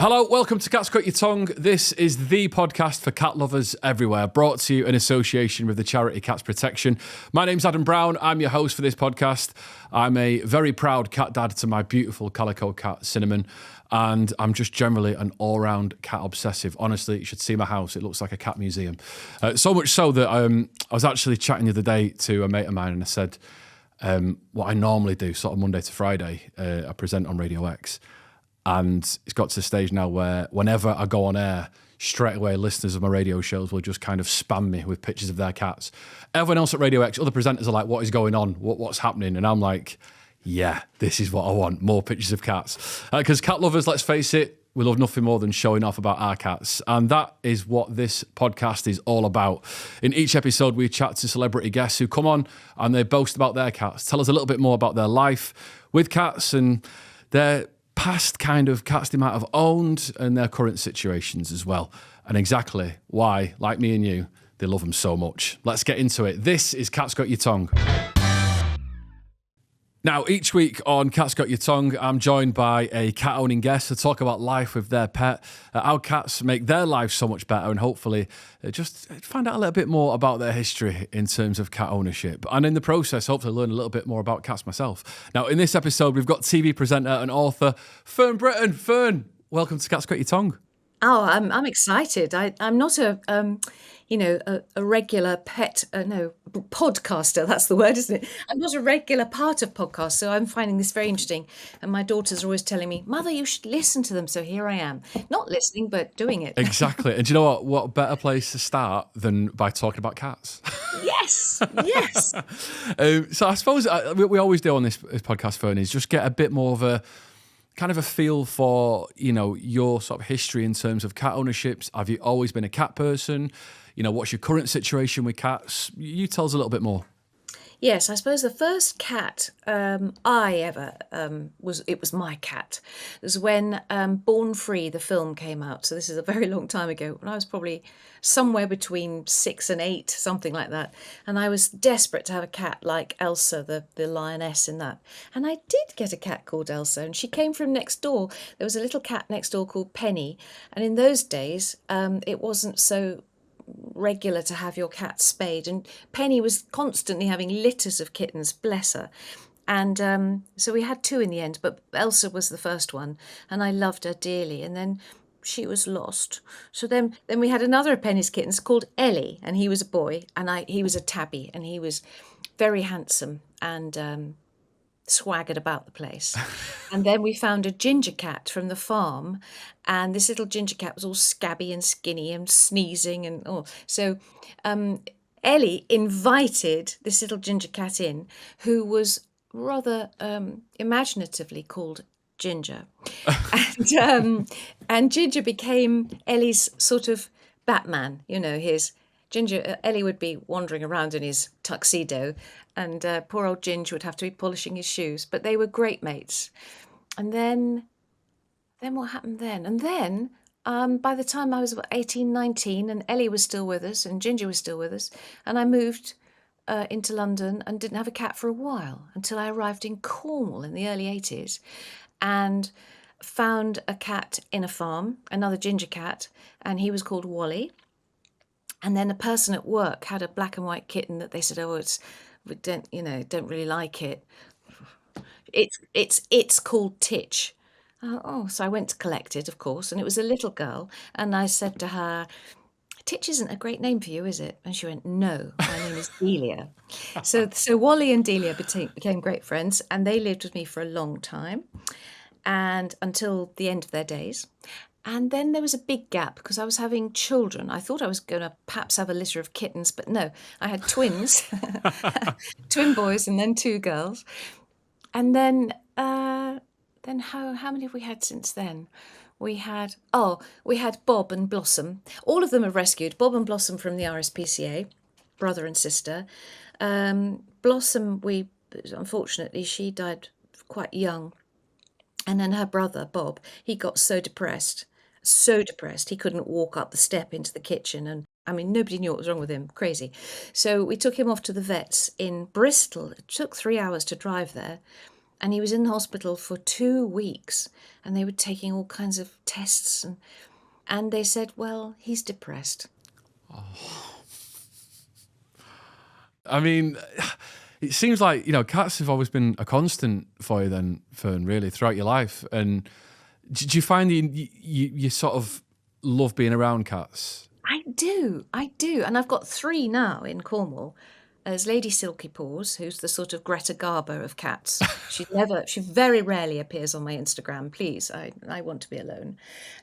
Hello, welcome to Cats Cut Your Tongue. This is the podcast for cat lovers everywhere, brought to you in association with the charity Cats Protection. My name's Adam Brown. I'm your host for this podcast. I'm a very proud cat dad to my beautiful calico cat, Cinnamon, and I'm just generally an all-round cat obsessive. Honestly, you should see my house. It looks like a cat museum. So much so that I was actually chatting the other day to a mate of mine, and I said, what I normally do, sort of Monday to Friday, I present on Radio X. And it's got to the stage now where whenever I go on air, straight away listeners of my radio shows will just kind of spam me with pictures of their cats. Everyone else at Radio X, other presenters are like, what is going on? What's happening? And I'm like, yeah, this is what I want, more pictures of cats. Because cat lovers, let's face it, we love nothing more than showing off about our cats. And that is what this podcast is all about. In each episode, we chat to celebrity guests who come on and they boast about their cats, tell us a little bit more about their life with cats and their past kind of cats they might have owned and their current situations as well. And exactly why, like me and you, they love them so much. Let's get into it. This is Cats Got Your Tongue. Now, each week on Cats Got Your Tongue, I'm joined by a cat-owning guest to talk about life with their pet, how cats make their lives so much better, and hopefully just find out a little bit more about their history in terms of cat ownership. And in the process, hopefully learn a little bit more about cats myself. Now, in this episode, we've got TV presenter and author Fern Britton. Fern, welcome to Cats Got Your Tongue. Oh, I'm excited. I'm not a regular podcaster. That's the word, isn't it? I'm not a regular part of podcasts, so I'm finding this very interesting. And my daughters are always telling me, "Mother, you should listen to them." So here I am, not listening, but doing it. Exactly. And do you know what? What better place to start than by talking about cats? Yes. So I suppose we always do on this podcast, Fern, is just get a bit more of a kind of a feel for, your sort of history in terms of cat ownerships. Have you always been a cat person? What's your current situation with cats? You tell us a little bit more. Yes, I suppose the first cat I ever was my cat. It was when Born Free, the film, came out. So this is a very long time ago, when I was probably somewhere between 6 and 8, something like that. And I was desperate to have a cat like Elsa, the lioness in that. And I did get a cat called Elsa, and she came from next door. There was a little cat next door called Penny. And in those days, it wasn't so regular to have your cat spayed, and Penny was constantly having litters of kittens, bless her. And so we had 2 in the end, but Elsa was the first one, and I loved her dearly. And then she was lost. So then we had another of Penny's kittens called Ellie, and he was a boy, and he was a tabby, and he was very handsome and swaggered about the place. And then we found a ginger cat from the farm, and this little ginger cat was all scabby and skinny and sneezing and all. So Ellie invited this little ginger cat in, who was rather imaginatively called Ginger. And Ginger became Ellie's sort of Batman, his Ginger. Ellie would be wandering around in his tuxedo, and poor old Ginger would have to be polishing his shoes. But they were great mates. And then what happened then? And then by the time I was about 18, 19, and Ellie was still with us, and Ginger was still with us, and I moved into London and didn't have a cat for a while until I arrived in Cornwall in the early 80s and found a cat in a farm, another ginger cat, and he was called Wally. And then a person at work had a black and white kitten that they said, we don't really like it. It's called Titch. So I went to collect it, of course, and it was a little girl. And I said to her, "Titch isn't a great name for you, is it?" And she went, "No, my name is Delia." So Wally and Delia became great friends, and they lived with me for a long time, and until the end of their days. And then there was a big gap because I was having children. I thought I was going to perhaps have a litter of kittens, but no, I had twins, twin boys, and then 2 girls. And then how many have we had since then? We had Bob and Blossom. All of them are rescued. Bob and Blossom from the RSPCA, brother and sister. Blossom, unfortunately, she died quite young. And then her brother, Bob, he got so depressed he couldn't walk up the step into the kitchen. And I mean, nobody knew what was wrong with him. Crazy. So we took him off to the vets in Bristol. It took 3 hours to drive there. and he was in the hospital for 2 weeks, and they were taking all kinds of tests, and they said, well, he's depressed. I mean, it seems like, cats have always been a constant for you then, Fern, really, throughout your life. And do you find you sort of love being around cats? I do. And I've got 3 now in Cornwall. There's Lady Silky Paws, who's the sort of Greta Garbo of cats. She very rarely appears on my Instagram. Please, I want to be alone.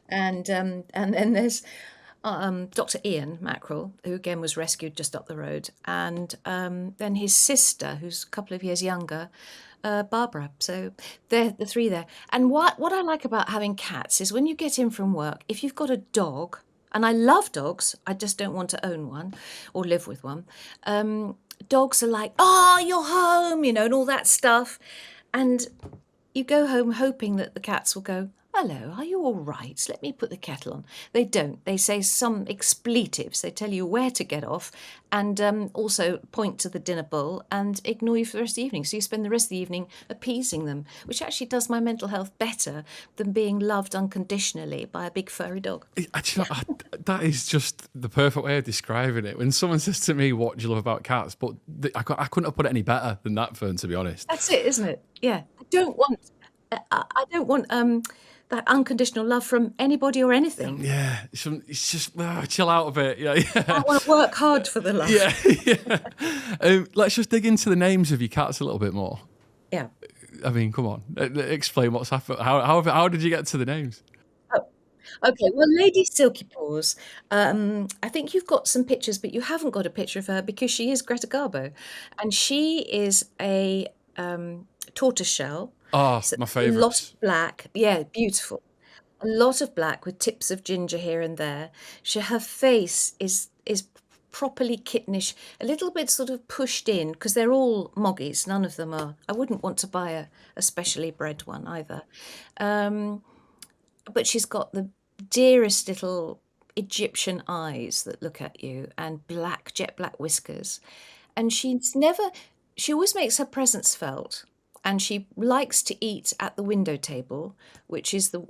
And then there's Dr. Ian Mackerel, who again was rescued just up the road, and then his sister, who's a couple of years younger, Barbara. So they're the 3 there. And what I like about having cats is when you get in from work, if you've got a dog, and I love dogs, I just don't want to own one or live with one. Dogs are like, oh, you're home, and all that stuff. And you go home hoping that the cats will go, hello, are you all right? Let me put the kettle on. They don't. They say some expletives. They tell you where to get off, and also point to the dinner bowl and ignore you for the rest of the evening. So you spend the rest of the evening appeasing them, which actually does my mental health better than being loved unconditionally by a big furry dog. Actually, that is just the perfect way of describing it. When someone says to me, what do you love about cats? But I couldn't have put it any better than that, Fern, to be honest. That's it, isn't it? Yeah. I don't want that unconditional love from anybody or anything. Yeah, it's just chill out a bit. Yeah. I want to work hard for the love. Yeah. Let's just dig into the names of your cats a little bit more. Yeah. I mean, come on, explain what's happened. How did you get to the names? Oh, okay. Well, Lady Silky Paws, I think you've got some pictures, but you haven't got a picture of her because she is Greta Garbo, and she is a tortoiseshell. Oh, my favourite. A lot of black. Yeah, beautiful. A lot of black with tips of ginger here and there. Her face is properly kittenish, a little bit sort of pushed in, because they're all moggies. None of them are. I wouldn't want to buy a specially bred one either. But she's got the dearest little Egyptian eyes that look at you, and jet black whiskers. And she always makes her presence felt. And she likes to eat at the window table, which is the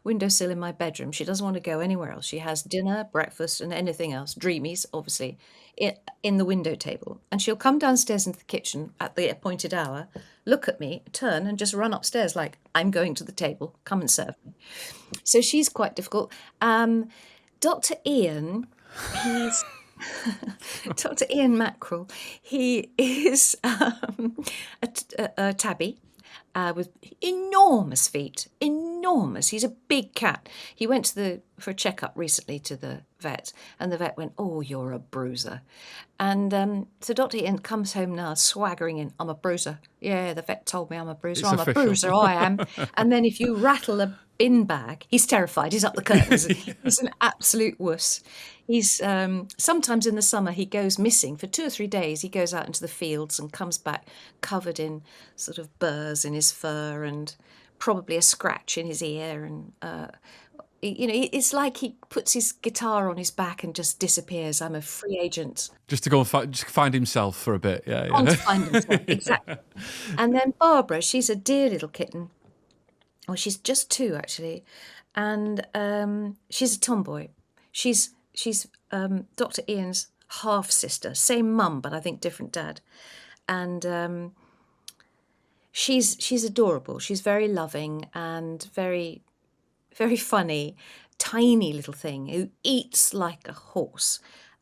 windowsill in my bedroom. She doesn't want to go anywhere else. She has dinner, breakfast, and anything else, dreamies, obviously, in the window table. And she'll come downstairs into the kitchen at the appointed hour, look at me, turn, and just run upstairs like, I'm going to the table, come and serve me. So she's quite difficult. Dr. Ian, he's... Dr. Ian Mackerel, he is a tabby with enormous feet, enormous. He's a big cat. He went for a checkup recently to the vet, and the vet went, oh, you're a bruiser. And so Dr. Ian comes home now swaggering in, I'm a bruiser. Yeah, the vet told me I'm a bruiser. I'm a bruiser, I am. And then if you rattle a bin bag, he's terrified. He's up the curtains. He's an absolute wuss. He's sometimes in the summer he goes missing for 2 or 3 days. He goes out into the fields and comes back covered in sort of burrs in his fur and probably a scratch in his ear. And it's like he puts his guitar on his back and just disappears. I'm a free agent. Just to go and find himself for a bit. Yeah. On to find himself, exactly. And then Barbara, she's a dear little kitten. Well, she's just 2 actually, and she's a tomboy. She's Dr. Ian's half sister, same mum, but I think different dad, and she's adorable. She's very loving and very, very funny, tiny little thing who eats like a horse.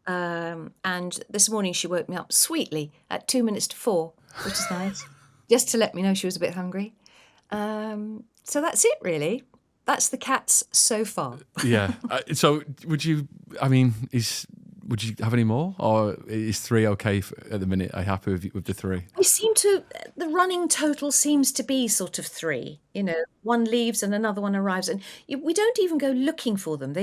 And this morning she woke me up sweetly at 2 minutes to 4, which is nice, just to let me know she was a bit hungry. So that's it, really. That's the cats so far. Yeah. So would you have any more? Or is 3 okay at the minute? Are you happy with the 3? The running total seems to be sort of 3. One leaves and another one arrives. And we don't even go looking for them.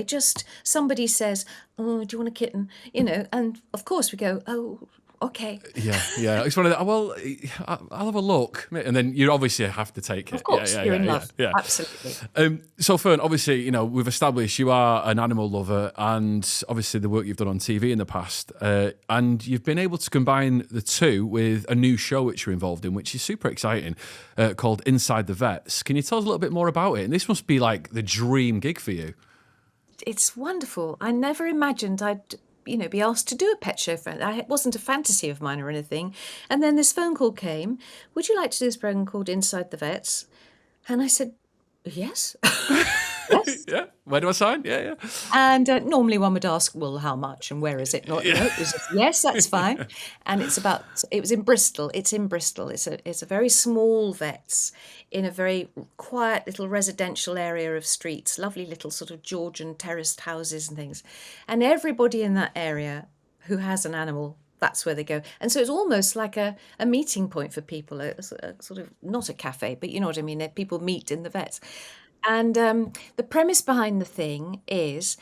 Somebody says, oh, do you want a kitten? And of course we go, oh, okay. Yeah. It's one of the, well, I'll have a look. And then you obviously have to take it. Of course, you're in love. Yeah. Absolutely. So Fern, obviously, we've established you are an animal lover, and obviously the work you've done on TV in the past, and you've been able to combine the two with a new show which you're involved in, which is super exciting, called Inside the Vets. Can you tell us a little bit more about it? And this must be like the dream gig for you. It's wonderful. I never imagined I'd, be asked to do a pet show. It wasn't a fantasy of mine or anything. And then this phone call came. Would you like to do this program called Inside the Vets? And I said, yes. Yes. Yeah. Where do I sign? Yeah. And normally one would ask, well, how much and where is it? No, it was just, yes, that's fine. And it was in Bristol. It's in Bristol. It's a very small vets in a very quiet little residential area of streets, lovely little sort of Georgian terraced houses and things. And everybody in that area who has an animal, that's where they go. And so it's almost like a meeting point for people, a sort of, not a cafe, but you know what I mean, people meet in the vets. And the premise behind the thing is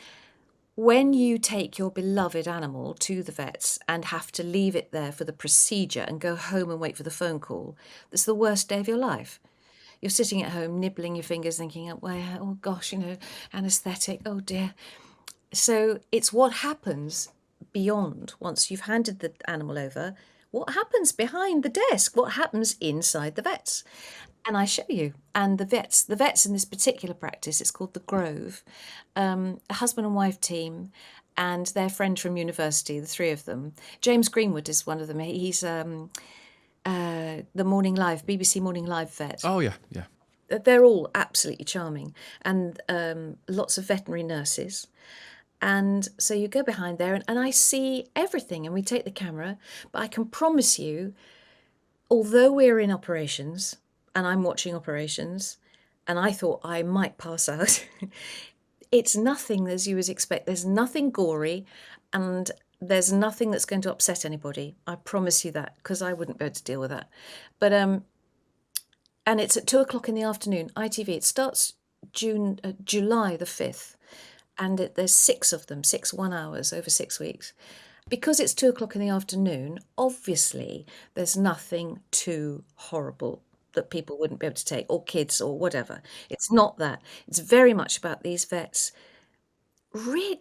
when you take your beloved animal to the vets and have to leave it there for the procedure and go home and wait for the phone call, that's the worst day of your life. You're sitting at home, nibbling your fingers, thinking, oh gosh, anaesthetic, oh dear. So it's what happens beyond, once you've handed the animal over, what happens behind the desk, what happens inside the vets. And I show you. And the vets in this particular practice, it's called The Grove, a husband and wife team, and their friend from university, the three of them. James Greenwood is one of them. He's the Morning Live, BBC Morning Live vet. Oh, yeah. They're all absolutely charming. And lots of veterinary nurses. And so you go behind there and I see everything and we take the camera. But I can promise you, although we're in operations and I'm watching operations and I thought I might pass out, it's nothing as you would expect. There's nothing gory and there's nothing that's going to upset anybody. I promise you that, because I wouldn't be able to deal with that. But and it's at 2:00 in the afternoon, ITV. It starts July the 5th. And there's 6 of them, 6 1 hours over 6 weeks. Because it's 2:00 in the afternoon, obviously there's nothing too horrible that people wouldn't be able to take, or kids or whatever. It's not that. It's very much about these vets. Really,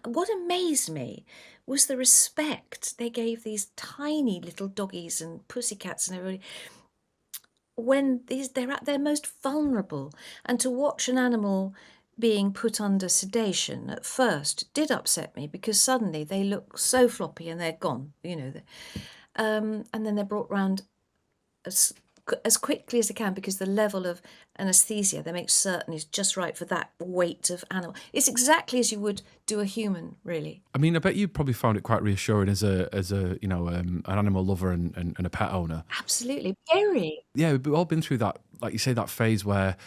what amazed me was the respect they gave these tiny little doggies and pussycats and everybody when they're at their most vulnerable. And to watch an animal being put under sedation at first did upset me, because suddenly they look so floppy and they're gone, and then they're brought round as quickly as they can, because the level of anaesthesia they make certain is just right for that weight of animal. It's exactly as you would do a human, really. I mean, I bet you probably found it quite reassuring as a an animal lover and a pet owner. Absolutely. Very. Yeah, we've all been through that, like you say, that phase where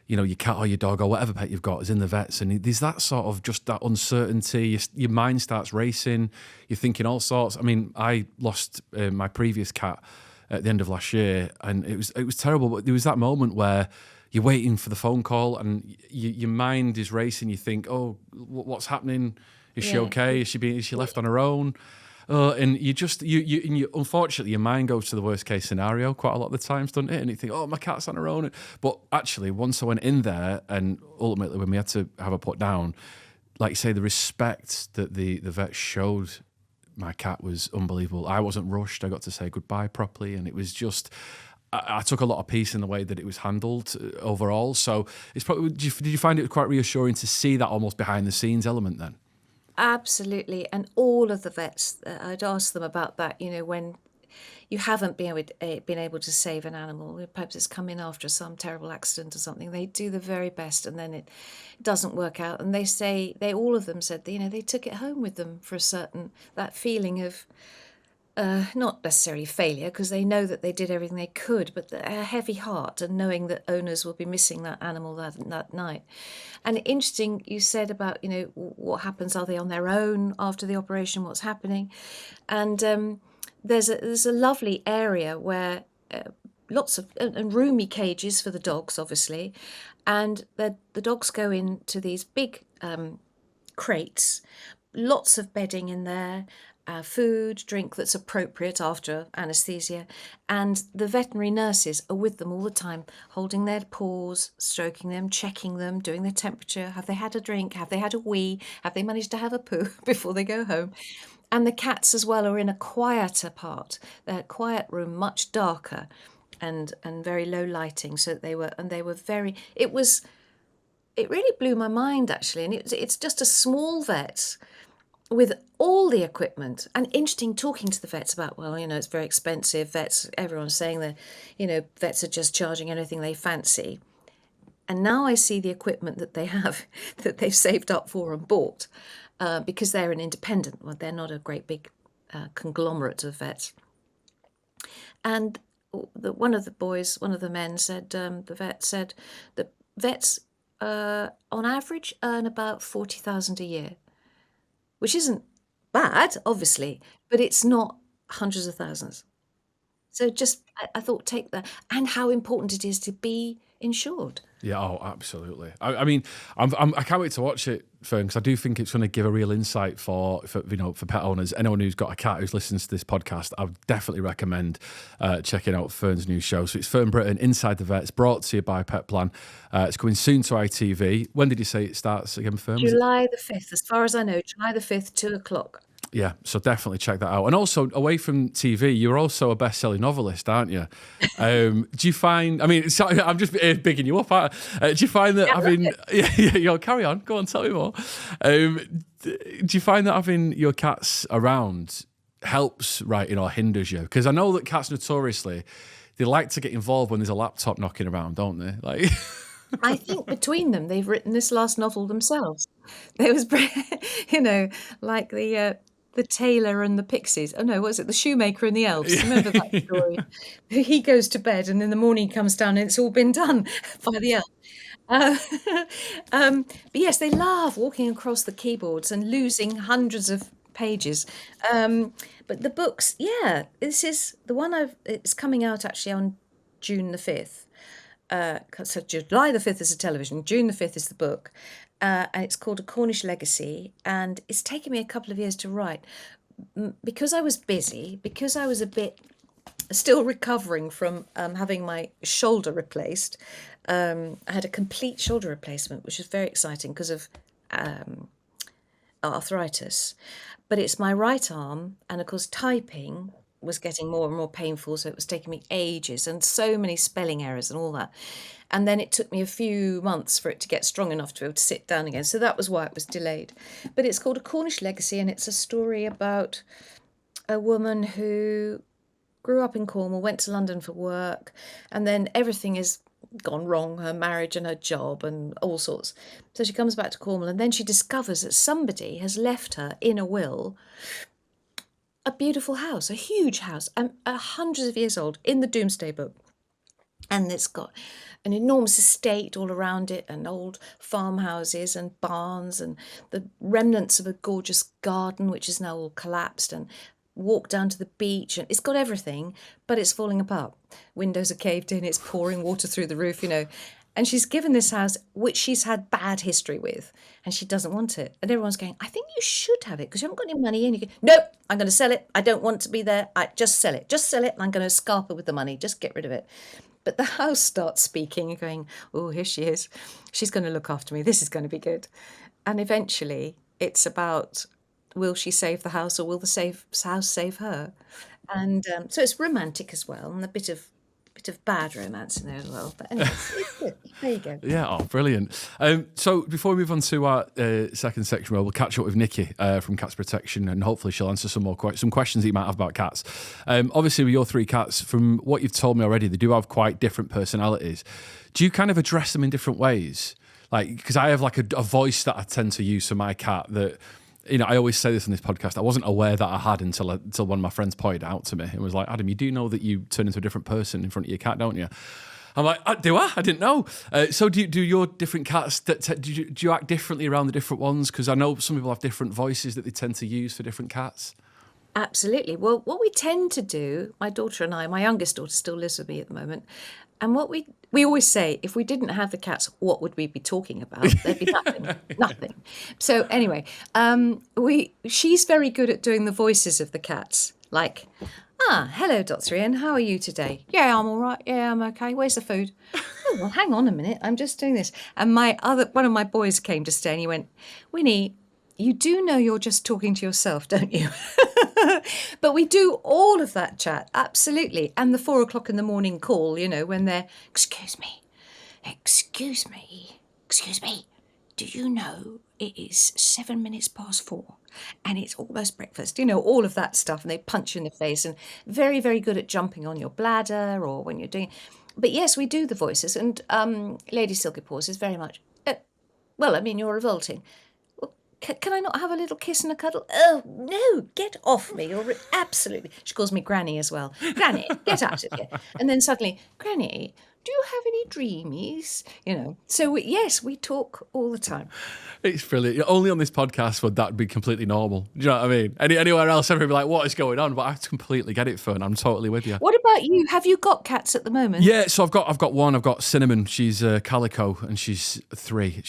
your cat or your dog or whatever pet you've got is in the vets, and there's that sort of just that uncertainty. Your mind starts racing. You're thinking all sorts. I mean, I lost my previous cat at the end of last year, and it was terrible. But there was that moment where you're waiting for the phone call, and your mind is racing. You think, oh, what's happening? Is she okay? Is she left on her own? And you unfortunately, your mind goes to the worst case scenario quite a lot of the times, doesn't it? And you think, oh, my cat's on her own. But actually, once I went in there, and ultimately when we had to have her put down, like you say, the respect that the vet showed my cat was unbelievable. I wasn't rushed. I got to say goodbye properly, and it was just, I took a lot of peace in the way that it was handled overall. So it's probably, did you find it quite reassuring to see that almost behind the scenes element then? Absolutely. And all of the vets, I'd ask them about that, when you haven't been able to save an animal, perhaps it's come in after some terrible accident or something, they do the very best and then it doesn't work out. And all of them said, they took it home with them for that feeling of not necessarily failure, because they know that they did everything they could, but a heavy heart and knowing that owners will be missing that animal that night. And interesting, you said about, what happens, are they on their own after the operation, what's happening? And there's a lovely area where lots of and roomy cages for the dogs, obviously, and the dogs go into these big crates, lots of bedding in there, food, drink that's appropriate after anaesthesia, and the veterinary nurses are with them all the time, holding their paws, stroking them, checking them, doing their temperature. Have they had a drink? Have they had a wee? Have they managed to have a poo before they go home? And the cats as well are in a quieter part, their quiet room, much darker, and very low lighting. So they were very. It really blew my mind actually, and it's just a small vet with all the equipment, and interesting talking to the vets about, well, it's very expensive. Vets, everyone's saying that, vets are just charging anything they fancy. And now I see the equipment that they have, that they've saved up for and bought, because they're an independent. Well, they're not a great big conglomerate of vets. And one of the men said, the vet said that vets on average earn about 40,000 a year, which isn't bad, obviously, but it's not hundreds of thousands. So just, I thought, take that, and how important it is to be insured. Yeah, oh, absolutely. I mean, I can't wait to watch it, Fern, because I do think it's going to give a real insight for pet owners. Anyone who's got a cat who's listening to this podcast, I would definitely recommend checking out Fern's new show. So it's Fern Britton, Inside the Vets, brought to you by Pet Plan. It's coming soon to ITV. When did you say it starts again, Fern? July the 5th, as far as I know, July the 5th, 2:00. Yeah, so definitely check that out. And also, away from TV, you're also a best-selling novelist, aren't you? Do you find, I mean, sorry, I'm just bigging you up, aren't I? Do you find that having, carry on, go on, tell me more. Do you find that having your cats around helps writing or hinders you? Because I know that cats notoriously, they like to get involved when there's a laptop knocking around, don't they? Like... I think between them, they've written this last novel themselves. There was, like the tailor and the pixies. Oh no, what was it? The shoemaker and the elves. Remember that story? He goes to bed and in the morning he comes down and it's all been done by the elf. But yes, they love walking across the keyboards and losing hundreds of pages. But the books, this is the one it's coming out actually on June the 5th. So July the 5th is the television, June the 5th is the book, and it's called A Cornish Legacy, and it's taken me a couple of years to write because I was busy, because I was a bit still recovering from having my shoulder replaced. I had a complete shoulder replacement, which is very exciting because of arthritis, but it's my right arm, and of course typing was getting more and more painful, so it was taking me ages and so many spelling errors and all that. And then it took me a few months for it to get strong enough to be able to sit down again. So that was why it was delayed. But it's called A Cornish Legacy, and it's a story about a woman who grew up in Cornwall, went to London for work, and then everything has gone wrong, her marriage and her job and all sorts. So she comes back to Cornwall, and then she discovers that somebody has left her in a will a beautiful house, a huge house, hundreds of years old, in the Doomsday Book. And it's got an enormous estate all around it, and old farmhouses and barns, and the remnants of a gorgeous garden, which is now all collapsed, and walk down to the beach. And it's got everything, but it's falling apart. Windows are caved in, it's pouring water through the roof, And she's given this house, which she's had bad history with, and she doesn't want it. And everyone's going, I think you should have it because you haven't got any money. And you go, nope, I'm going to sell it. I don't want to be there. Just sell it. Just sell it. And I'm going to scarper with the money. Just get rid of it. But the house starts speaking and going, oh, here she is. She's going to look after me. This is going to be good. And eventually it's about, will she save the house or will the house save her? And so it's romantic as well, and a bit of bad romance in there as well. But anyway, it's good. There you go. Yeah, oh, brilliant. So before we move on to our second section, where we'll catch up with Nicky from Cats Protection, and hopefully she'll answer some questions that you might have about cats. Obviously, with your three cats, from what you've told me already, they do have quite different personalities. Do you kind of address them in different ways? Like, because I have like a voice that I tend to use for my cat that... I always say this on this podcast. I wasn't aware that I had until one of my friends pointed it out to me. It was like, Adam, you do know that you turn into a different person in front of your cat, don't you? I'm like, do I? I didn't know. So do your different cats, do you act differently around the different ones? Because I know some people have different voices that they tend to use for different cats. Absolutely. Well, what we tend to do, my daughter and I, my youngest daughter still lives with me at the moment, And what we always say, if we didn't have the cats, what would we be talking about? There'd be nothing. So anyway, she's very good at doing the voices of the cats. Like, hello, Dr. Ian. How are you today? Yeah, I'm all right. Yeah, I'm okay. Where's the food? Oh, well, hang on a minute. I'm just doing this. And one of my boys came to stay and he went, Winnie, you do know you're just talking to yourself, don't you? But we do all of that chat, absolutely. And the 4 o'clock in the morning call, when they're, excuse me, do you know it is 7 minutes past 4 and it's almost breakfast? All of that stuff. And they punch you in the face, and very, very good at jumping on your bladder or when you're doing. But yes, we do the voices. And Lady Silky Paws is very much, you're revolting. Can I not have a little kiss and a cuddle? Oh, no, get off me. Absolutely. She calls me Granny as well. Granny, get out of here. And then suddenly, Granny, do you have any dreamies? So yes, we talk all the time. It's brilliant. Only on this podcast would that be completely normal. Do you know what I mean? Anywhere else, everybody would be like, what is going on? But I completely get it, Fern. I'm totally with you. What about you? Have you got cats at the moment? Yeah, so I've got one. I've got Cinnamon. She's Calico, and she's 3.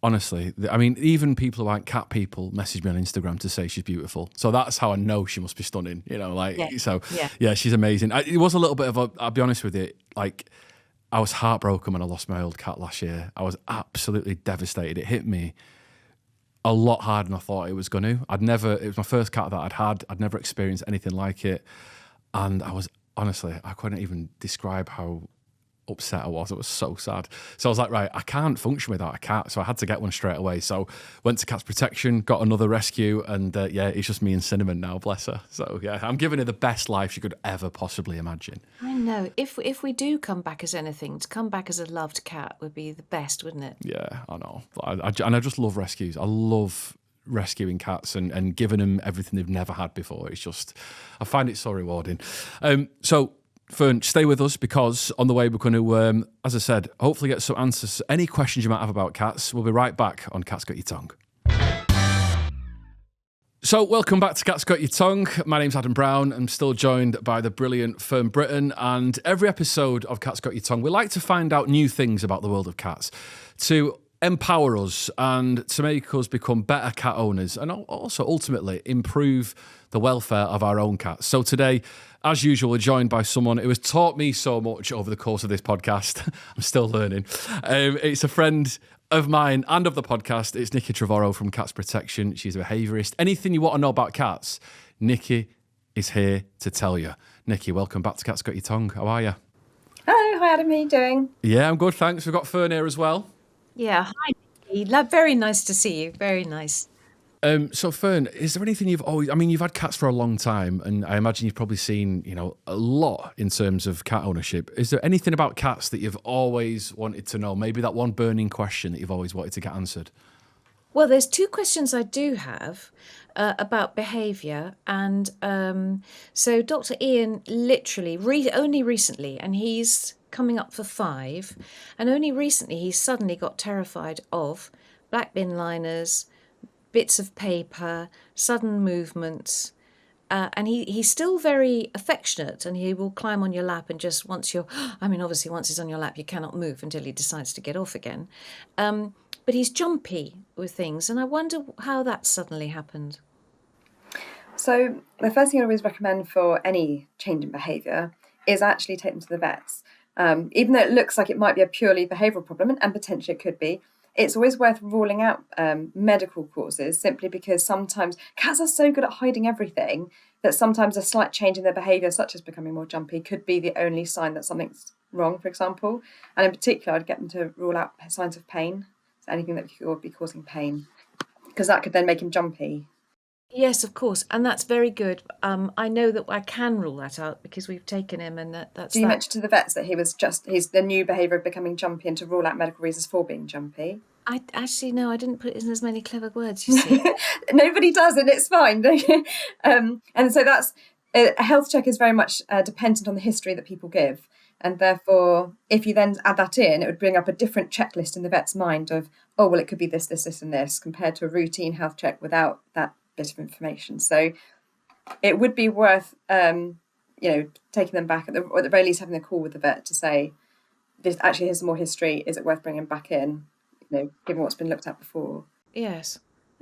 Honestly, even people who aren't cat people message me on Instagram to say she's beautiful. So that's how I know she must be stunning, Yeah, she's amazing. It was a little bit of I'll be honest with you, I was heartbroken when I lost my old cat last year. I was absolutely devastated. It hit me a lot harder than I thought it was going to. It was my first cat that I'd had. I'd never experienced anything like it. And I couldn't even describe how upset I was. It was so sad. So I was like, right, I can't function without a cat. So I had to get one straight away. So went to Cats Protection, got another rescue, and it's just me and Cinnamon now, bless her. So yeah, I'm giving her the best life she could ever possibly imagine. I know. If we do come back as anything, to come back as a loved cat would be the best, wouldn't it? Yeah, I know. And I just love rescues. I love rescuing cats and giving them everything they've never had before. It's just, I find it so rewarding. So Fern, stay with us, because on the way we're going to, as I said, hopefully get some answers to any questions you might have about cats. We'll be right back on Cat's Got Your Tongue. So welcome back to Cat's Got Your Tongue. My name's Adam Brown. I'm still joined by the brilliant Fern Britton, and every episode of Cat's Got Your Tongue, we like to find out new things about the world of cats to empower us and to make us become better cat owners, and also ultimately improve the welfare of our own cats. So today, as usual, we're joined by someone who has taught me so much over the course of this podcast. I'm still learning. It's a friend of mine and of the podcast. It's Nicky Trevorrow from Cats Protection. She's a behaviourist. Anything you want to know about cats, Nicky is here to tell you. Nicky, welcome back to Cat's Got Your Tongue. How are you? Hello, hi Adam, how are you doing? Yeah, I'm good, thanks. We've got Fern here as well. Yeah, hi Nicky. Very nice to see you. Very nice. So Fern, is there anything you've had cats for a long time, and I imagine you've probably seen, a lot in terms of cat ownership. Is there anything about cats that you've always wanted to know? Maybe that one burning question that you've always wanted to get answered? Well, there's 2 questions I do have about behaviour. And so Dr. Ian literally, only recently, and he's coming up for 5, and only recently he suddenly got terrified of black bin liners, bits of paper, sudden movements, and he's still very affectionate, and he will climb on your lap and just obviously once he's on your lap you cannot move until he decides to get off again. But he's jumpy with things, and I wonder how that suddenly happened. So the first thing I always recommend for any change in behaviour is actually take them to the vets. Even though it looks like it might be a purely behavioural problem, and potentially it could be, it's always worth ruling out medical causes, simply because sometimes cats are so good at hiding everything that sometimes a slight change in their behaviour, such as becoming more jumpy, could be the only sign that something's wrong, for example. And in particular, I'd get them to rule out signs of pain, so anything that could be causing pain, because that could then make him jumpy. Yes, of course, and that's very good. I know that I can rule that out because we've taken him, and that's. Do you mention to the vets that he's the new behaviour of becoming jumpy, and to rule out medical reasons for being jumpy? I didn't put it in as many clever words, you see. Nobody does, and it's fine. And so that's a health check is very much dependent on the history that people give, and therefore, if you then add that in, it would bring up a different checklist in the vet's mind of, oh well, it could be this, this, this, and this, compared to a routine health check without that bit of information. So it would be worth taking them back or at the very least having a call with the vet to say, here's some more history. Is it worth bringing back in? Given what's been looked at before. Yes.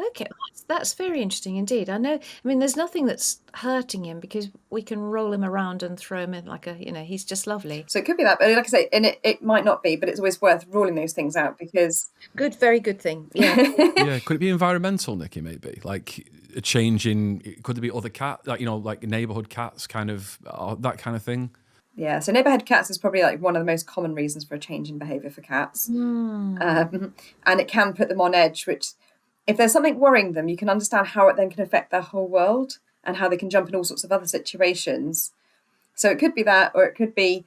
Okay, that's very interesting indeed. I mean, there's nothing that's hurting him because we can roll him around and throw him in like he's just lovely. So it could be that, but like I say, and it might not be, but it's always worth ruling those things out because... Very good thing. Yeah. Yeah, could it be environmental, Nicky, maybe? Like a change in, could there be other cats, like neighbourhood cats, kind of, that kind of thing? Yeah, so neighbourhood cats is probably like one of the most common reasons for a change in behaviour for cats. And it can put them on edge, which... if there's something worrying them, you can understand how it then can affect their whole world and how they can jump in all sorts of other situations. So it could be that, or it could be,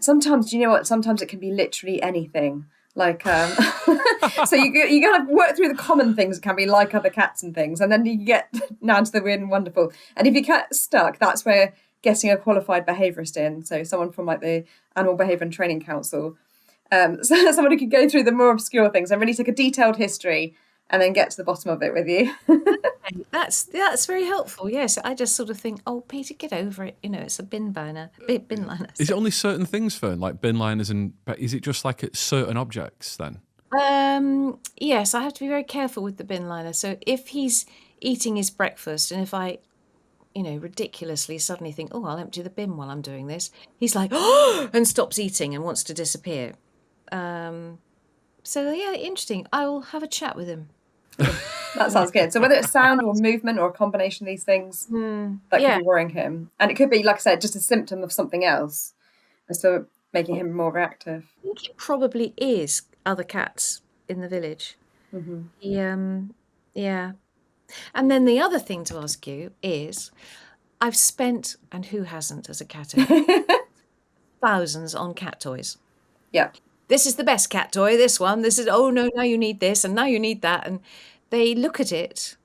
sometimes, do you know what? Sometimes it can be literally anything. Like, so you kind of work through the common things that can be like other cats and things, and then you get down to the weird and wonderful. And if you get stuck, that's where getting a qualified behaviourist in, so someone from like the Animal Behaviour and Training Council, so someone who could go through the more obscure things and really take a detailed history and then get to the bottom of it with you. That's very helpful. Yes, I just sort of think, oh, Peter, get over it. It's a bin liner. Is it only certain things, Fern, like bin liners, and is it just like at certain objects then? Yes, I have to be very careful with the bin liner. So if he's eating his breakfast, and if I, ridiculously suddenly think, oh, I'll empty the bin while I'm doing this, he's like, oh, and stops eating and wants to disappear. So yeah, interesting. I will have a chat with him. That sounds good. So whether it's sound or movement or a combination of these things, that could be worrying him. And it could be, like I said, just a symptom of something else. And so making him more reactive. I think it probably is other cats in the village. Yeah. And then the other thing to ask you is, I've spent, and who hasn't as a cat owner, thousands on cat toys. Yeah. This is the best cat toy, this one. This is, oh no, now you need this and now you need that. And they look at it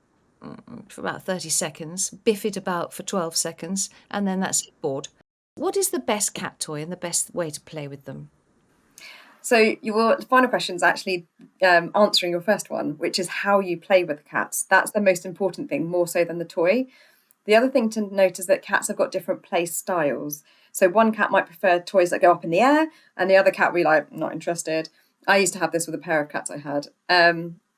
for about 30 seconds, biff it about for 12 seconds, and then that's it, bored. What is the best cat toy and the best way to play with them? So your final question is actually answering your first one, which is how you play with the cats. That's the most important thing, more so than the toy. The other thing to note is that cats have got different play styles. So one cat might prefer toys that go up in the air, and the other cat will be like, not interested. I used to have this with a pair of cats I had.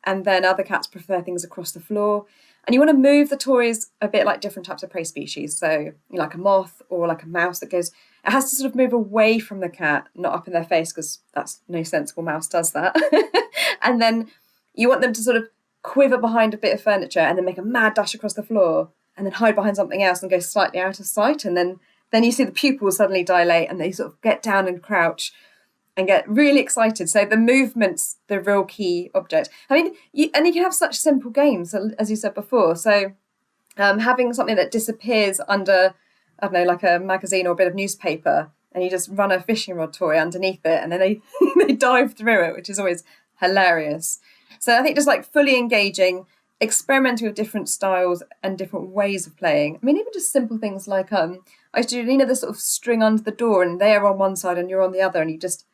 And then other cats prefer things across the floor. And you want to move the toys a bit like different types of prey species. So like a moth or like a mouse it has to sort of move away from the cat, not up in their face, because that's no sensible mouse does that. And then you want them to sort of quiver behind a bit of furniture and then make a mad dash across the floor and then hide behind something else and go slightly out of sight. And then you see the pupils suddenly dilate and they sort of get down and crouch and get really excited. So the movement's the real key object. I mean, you can have such simple games, as you said before. So having something that disappears under, I don't know, like a magazine or a bit of newspaper, and you just run a fishing rod toy underneath it and then they they dive through it, which is always hilarious. So I think just like fully engaging, experimenting with different styles and different ways of playing. I mean, even just simple things like I used to do, the sort of string under the door and they're on one side and you're on the other, and you just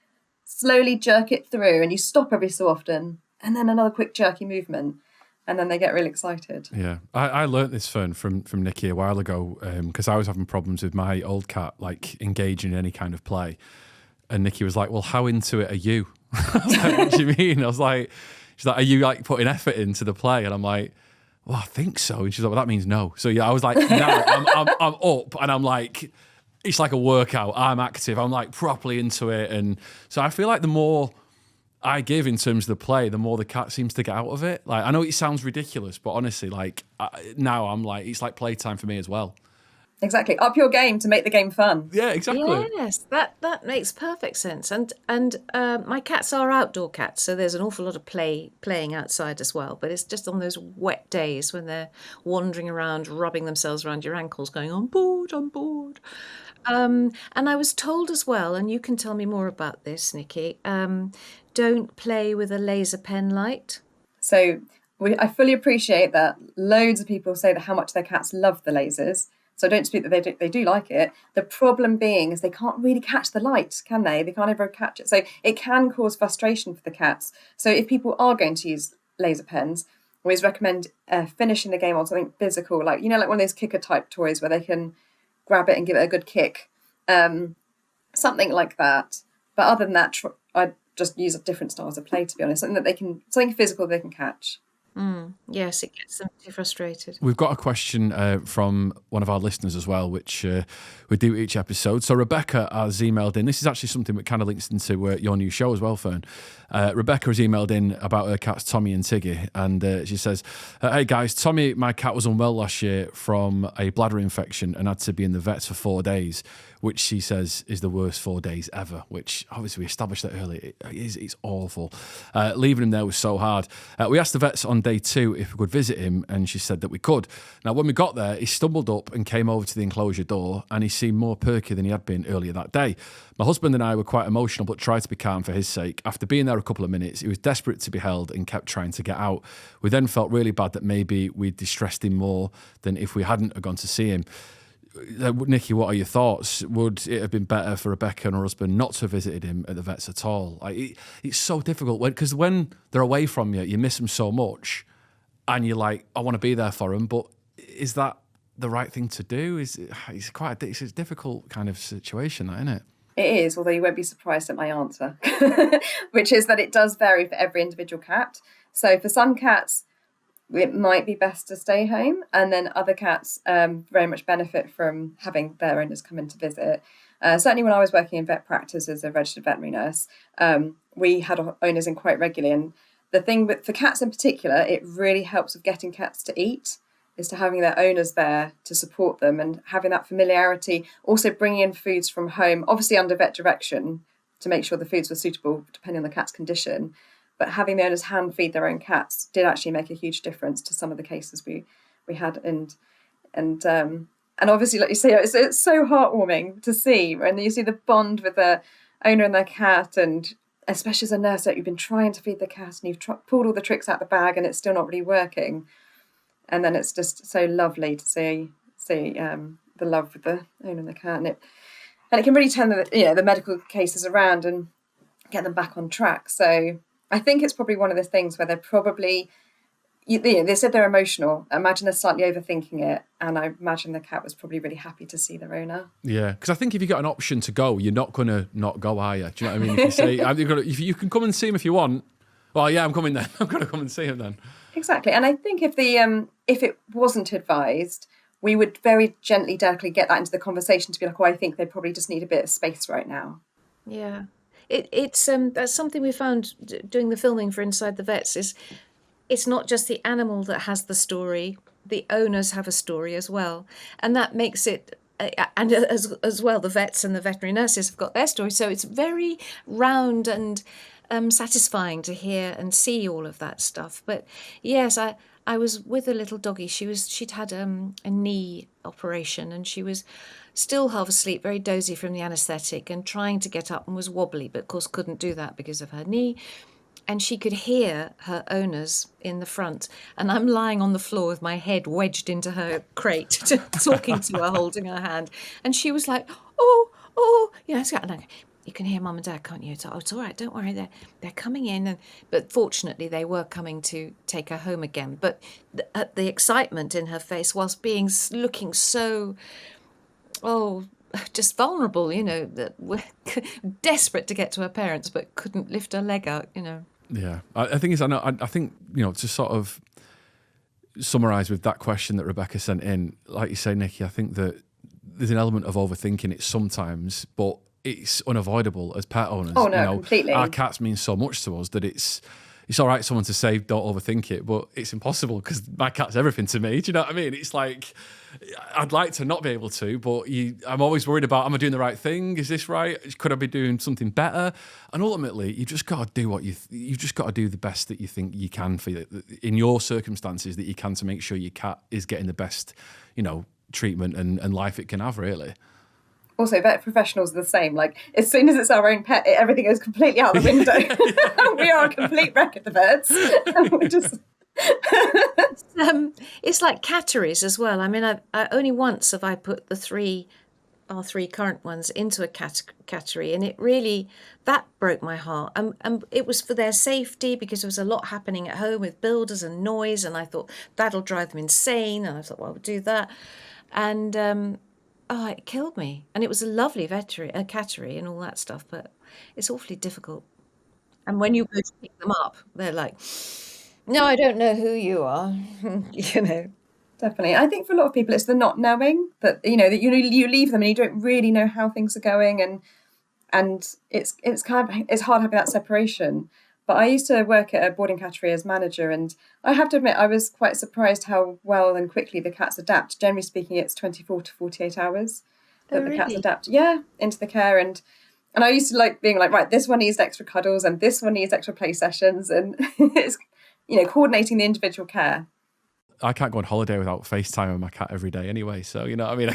slowly jerk it through and you stop every so often and then another quick jerky movement and then they get really excited. Yeah, I learnt this, Fern, from Nicky a while ago because I was having problems with my old cat, like engaging in any kind of play. And Nicky was like, well, how into it are you? I was like, what do you mean? I was like, she's like, are you like putting effort into the play? And I'm like, well, I think so. And she's like, well, that means no. So yeah, I was like, no, I'm up and I'm like, it's like a workout. I'm active. I'm like properly into it. And so I feel like the more I give in terms of the play, the more the cat seems to get out of it. Like, I know it sounds ridiculous, but honestly, like now I'm like, it's like playtime for me as well. Exactly. Up your game to make the game fun. Yeah, exactly. Yes, that makes perfect sense. And my cats are outdoor cats, so there's an awful lot of playing outside as well. But it's just on those wet days when they're wandering around, rubbing themselves around your ankles, going, I'm bored. And I was told as well, and you can tell me more about this, Nicky, don't play with a laser pen light. So I fully appreciate that loads of people say that how much their cats love the lasers. So I don't dispute that they do like it. The problem being is they can't really catch the light, can they? They can't ever catch it. So it can cause frustration for the cats. So if people are going to use laser pens, I always recommend finishing the game on something physical, like, like one of those kicker type toys where they can grab it and give it a good kick. Something like that. But other than that, I just use different styles of play, to be honest, something physical they can catch. Yes, it gets them too frustrated. We've got a question from one of our listeners as well, which we do each episode. So Rebecca has emailed in. This is actually something that kind of links into your new show as well, Fern. Rebecca has emailed in about her cats, Tommy and Tiggy. And she says, hey guys, Tommy, my cat was unwell last year from a bladder infection and had to be in the vets for 4 days, which she says is the worst 4 days ever, which obviously we established that earlier. It's awful. Leaving him there was so hard. We asked the vets on day 2 if we could visit him, and she said that we could. Now, when we got there, he stumbled up and came over to the enclosure door, and he seemed more perky than he had been earlier that day. My husband and I were quite emotional, but tried to be calm for his sake. After being there a couple of minutes, he was desperate to be held and kept trying to get out. We then felt really bad that maybe we'd distressed him more than if we hadn't gone to see him. Nicky, what are your thoughts? Would it have been better for Rebecca and her husband not to have visited him at the vets at all? It's so difficult because when they're away from you, you miss them so much, and you're like, I want to be there for them, but is that the right thing to do? It's a difficult kind of situation, that, isn't it? It is, although you won't be surprised at my answer, which is that it does vary for every individual cat. So for some cats, it might be best to stay home, and then other cats very much benefit from having their owners come in to visit. Certainly when I was working in vet practice as a registered veterinary nurse, we had owners in quite regularly. And the thing for cats in particular, it really helps with getting cats to eat, is to having their owners there to support them and having that familiarity. Also bringing in foods from home, obviously under vet direction, to make sure the foods were suitable depending on the cat's condition. But having the owners hand feed their own cats did actually make a huge difference to some of the cases we had. And obviously, like you say, it's so heartwarming to see when you see the bond with the owner and their cat, and especially as a nurse that you've been trying to feed the cat and you've pulled all the tricks out the bag and it's still not really working. And then it's just so lovely to see the love with the owner and the cat, and it can really turn the medical cases around and get them back on track. So I think it's probably one of the things where they're probably, they said they're emotional. I imagine they're slightly overthinking it, and I imagine the cat was probably really happy to see their owner. Yeah, because I think if you got an option to go, you're not going to not go, are you? Do you know what I mean? If you say, if you can come and see him if you want, well, yeah, I'm coming then. I'm going to come and see him then. Exactly. And I think if it wasn't advised, we would very gently, delicately get that into the conversation to be like, I think they probably just need a bit of space right now. Yeah. It's that's something we found doing the filming for Inside the Vets, is it's not just the animal that has the story, the owners have a story as well. And that makes it, and as well, the vets and the veterinary nurses have got their story. So it's very round and satisfying to hear and see all of that stuff. But yes, I was with a little doggy. She'd had a knee operation, and she was still half asleep, very dozy from the anaesthetic, and trying to get up, and was wobbly, but of course couldn't do that because of her knee. And she could hear her owners in the front, and I'm lying on the floor with my head wedged into her crate, talking to her, holding her hand. And she was like, oh, yes, and I go, you can hear Mum and Dad, can't you? Oh, it's all right, don't worry, they're coming in. But fortunately, they were coming to take her home again. But the excitement in her face, whilst looking so, just vulnerable, that we're desperate to get to her parents, but couldn't lift her leg out, Yeah, I think I think to sort of summarise with that question that Rebecca sent in, like you say, Nicky, I think that there's an element of overthinking it sometimes, but it's unavoidable as pet owners. Oh no, completely. Our cats mean so much to us that it's all right someone to say don't overthink it, but it's impossible because my cat's everything to me. Do you know what I mean? It's like I'd like to not be able to, but I'm always worried about, am I doing the right thing? Is this right? Could I be doing something better? And ultimately, you just got to do you've just got to do the best that you think you can for in your circumstances that you can to make sure your cat is getting the best, treatment and life it can have, really. Also, vet professionals are the same. Like, as soon as it's our own pet, everything goes completely out the window. We are a complete wreck at the vets. We're just... it's like catteries as well. I mean, I only once have I put our three current ones into a cattery, and it really, that broke my heart. And it was for their safety, because there was a lot happening at home with builders and noise, and I thought that'll drive them insane. And I thought, well, we'll do that. And it killed me. And it was a lovely cattery and all that stuff, but it's awfully difficult. And when you go to pick them up, they're like, no, I don't know who you are, you know. Definitely. I think for a lot of people, it's the not knowing that, that you leave them and you don't really know how things are going. And it's hard having that separation. But I used to work at a boarding cattery as manager, and I have to admit I was quite surprised how well and quickly the cats adapt. Generally speaking, it's 24 to 48 hours that the cats really? adapt, into the care. And I used to like being like, right, this one needs extra cuddles and this one needs extra play sessions, and it's coordinating the individual care. I can't go on holiday without FaceTime with my cat every day anyway. So, you know what I mean?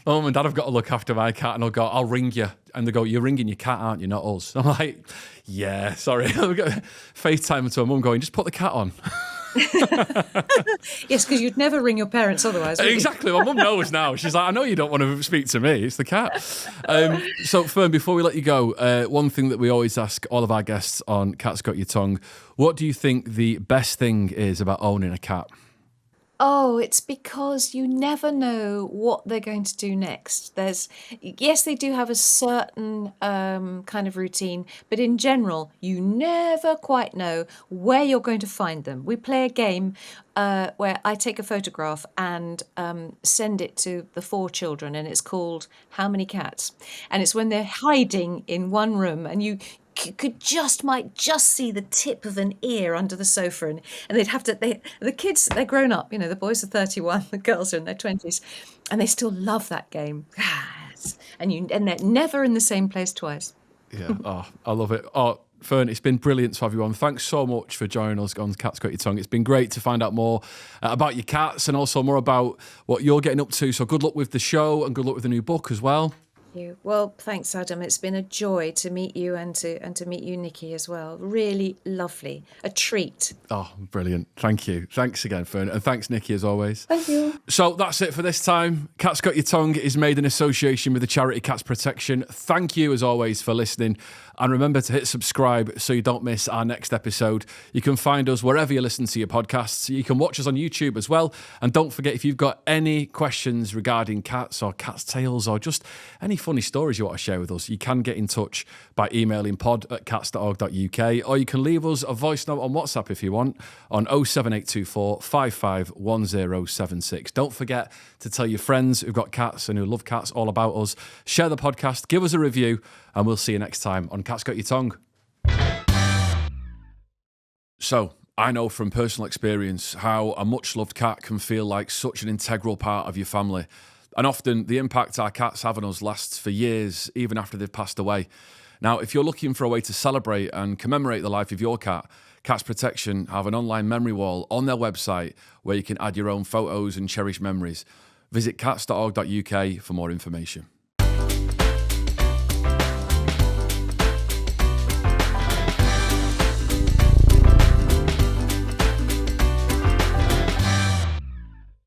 My mum and dad have got to look after my cat, and I'll go, I'll ring you. And they go, you're ringing your cat, aren't you? Not us. I'm like, yeah, sorry. I've got FaceTime to my mum going, just put the cat on. Yes, because you'd never ring your parents otherwise. Would Exactly. My mum knows now. She's like, I know you don't want to speak to me. It's the cat. So, Fern, before we let you go, one thing that we always ask all of our guests on Cat's Got Your Tongue, what do you think the best thing is about owning a cat? Oh, it's because you never know what they're going to do next. Yes, they do have a certain kind of routine, but in general, you never quite know where you're going to find them. We play a game where I take a photograph and send it to the 4 children, and it's called How Many Cats? And it's when they're hiding in one room, and you might just see the tip of an ear under the sofa, and they'd have to. The kids, they're grown up. The boys are 31, the girls are in their 20s, and they still love that game. And they're never in the same place twice. Yeah, I love it. Oh, Fern, it's been brilliant to have you on. Thanks so much for joining us on Cat's Got Your Tongue. It's been great to find out more about your cats and also more about what you're getting up to. So good luck with the show and good luck with the new book as well. Well, thanks, Adam. It's been a joy to meet you and to meet you, Nicky, as well. Really lovely. A treat. Oh, brilliant. Thank you. Thanks again, Fern. And thanks, Nicky, as always. Thank you. So that's it for this time. Cat's Got Your Tongue is made in association with the charity Cats Protection. Thank you, as always, for listening. And remember to hit subscribe so you don't miss our next episode. You can find us wherever you listen to your podcasts. You can watch us on YouTube as well. And don't forget, if you've got any questions regarding cats or cat's tails or just any funny stories you want to share with us, you can get in touch by emailing pod@cats.org.uk, or you can leave us a voice note on WhatsApp if you want on 07824 551076. Don't forget to tell your friends who've got cats and who love cats all about us. Share the podcast, give us a review, and we'll see you next time on Cat's Got Your Tongue. So, I know from personal experience how a much-loved cat can feel like such an integral part of your family. And often the impact our cats have on us lasts for years, even after they've passed away. Now, if you're looking for a way to celebrate and commemorate the life of your cat, Cats Protection have an online memory wall on their website where you can add your own photos and cherished memories. Visit cats.org.uk for more information.